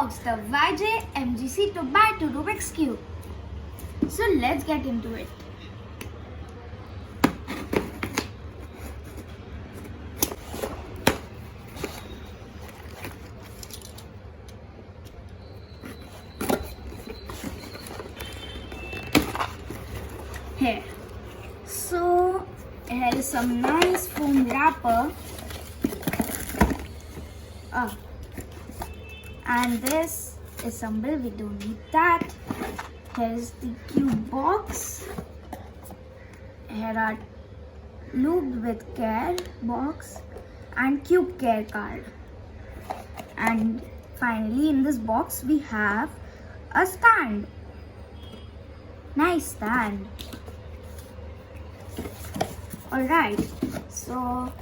unbox the YJ MGC 2x2 Rubik's Cube. So let's get into it. Here. So here is some nice foam wrapper. And this is some bill, we don't need that. Here's the cube box. Here are lubed with care box and cube care card. And finally in this box we have a stand. Nice stand. Alright, so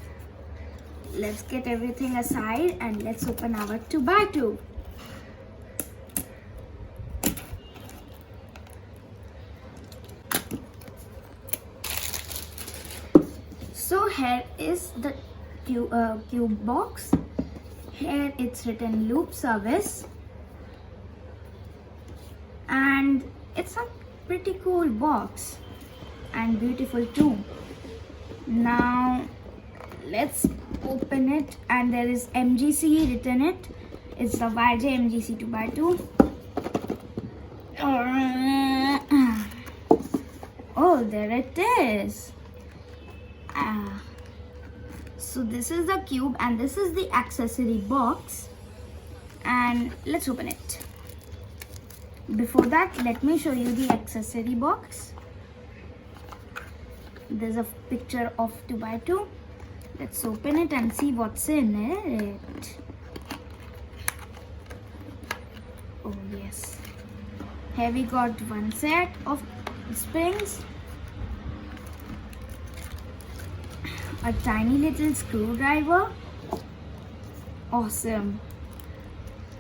let's get everything aside and let's open our 2x2. So here is the cube box. Here it's written loop service. And it's a pretty cool box and beautiful too. Now let's open it, and there is MGC written it. It's the YJ MGC 2x2. Oh, there it is. So this is the cube and this is the accessory box, and let's open it. Before that, let me show you the accessory box. There's a picture of 2x2. Let's open it and see what's in it. Oh yes. Here we got one set of springs, a tiny little screwdriver, awesome,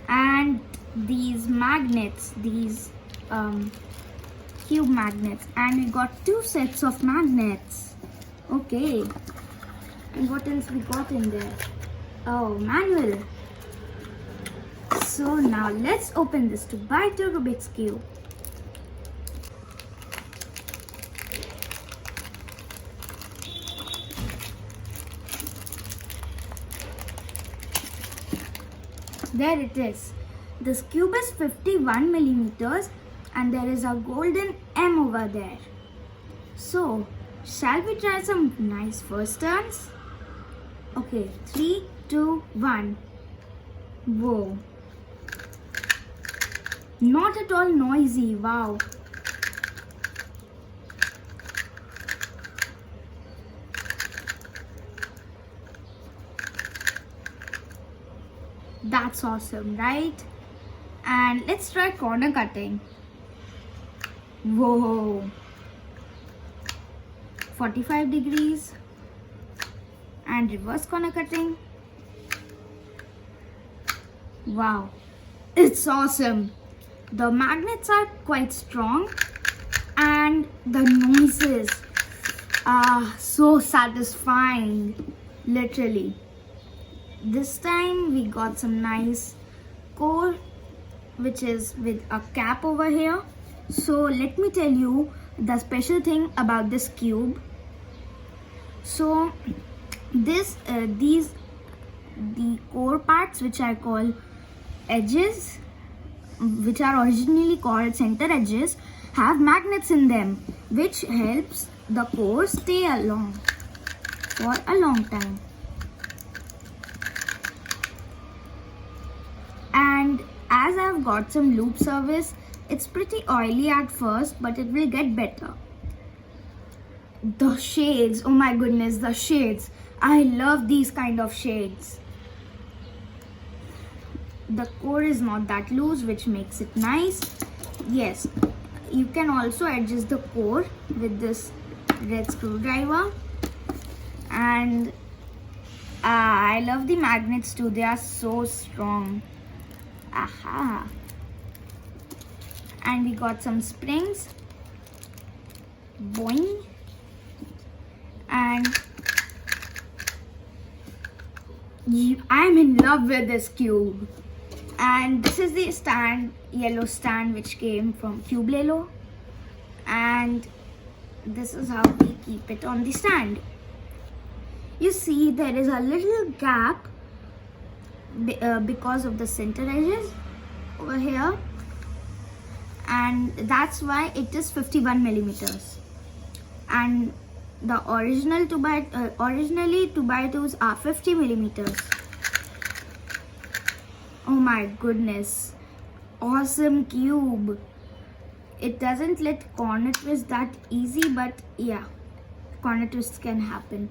and these magnets, these cube magnets, and we got two sets of magnets. Okay. And what else we got in there? Oh, manual. So now let's open this 2x2 Rubik's Cube. There it is. This cube is 51 millimeters and there is a golden M over there. So, shall we try some nice first turns? Okay, 3, 2, 1. Whoa. Not at all noisy, wow. That's awesome, right? And let's try corner cutting. Whoa. 45 degrees. And reverse corner cutting. Wow, it's awesome. The magnets are quite strong and the noises are so satisfying, literally. This time we got some nice core which is with a cap over here. So let me tell you the special thing about this cube. So the core parts, which I call edges, which are originally called center edges, have magnets in them, which helps the core stay along for a long time. And as I've got some loop service, it's pretty oily at first, but it will get better. The shades, oh my goodness, the shades. I love these kind of shades. The core is not that loose, which makes it nice. Yes, you can also adjust the core with this red screwdriver. And I love the magnets too, they are so strong. Aha. And we got some springs. Boing. And I'm in love with this cube. And this is the stand, yellow stand, which came from Cube Lelo. And this is how we keep it on the stand. You see there is a little gap because of the center edges over here, and that's why it is 51 millimeters. And the originally 2x2s are 50 millimeters. Oh my goodness, awesome cube. It doesn't let corner twist that easy, but yeah, corner twists can happen.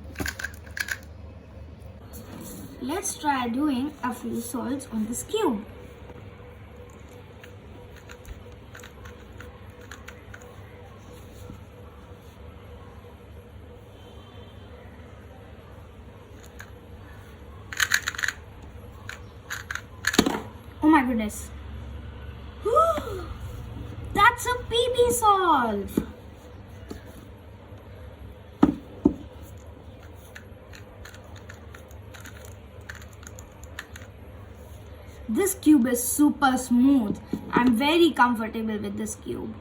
Let's try doing a few solves on this cube. Oh my goodness. That's a PB solve. This cube is super smooth. I'm very comfortable with this cube.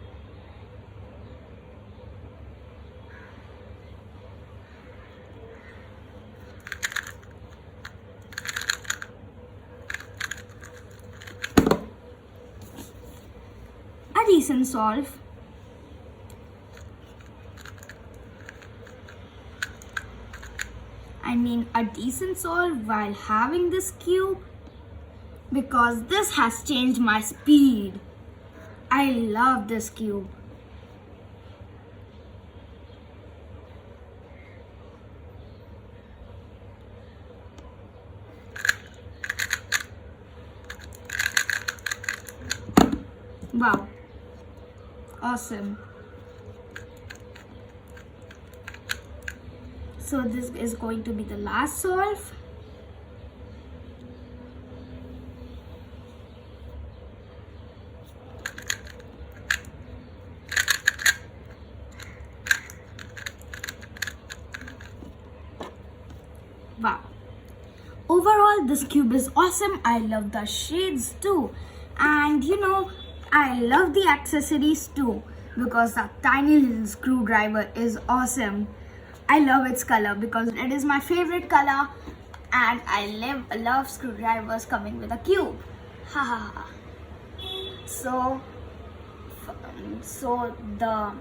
A decent solve. I mean, a decent solve while having this cube, because this has changed my speed. I love this cube. Wow, awesome. So this is going to be the last solve. Wow. Overall, this cube is awesome. I love the shades too. And you know, I love the accessories too, because the tiny little screwdriver is awesome. I love its color because it is my favorite color, and I love screwdrivers coming with a cube. Ha ha ha. So the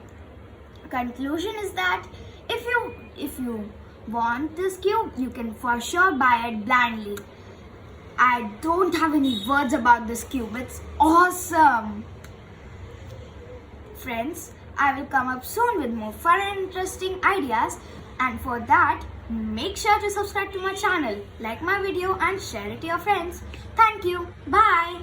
conclusion is that if you want this cube, you can for sure buy it blindly. I don't have any words about this cube. It's awesome. Friends, I will come up soon with more fun and interesting ideas, and for that, make sure to subscribe to my channel, like my video and share it to your friends. Thank you. Bye.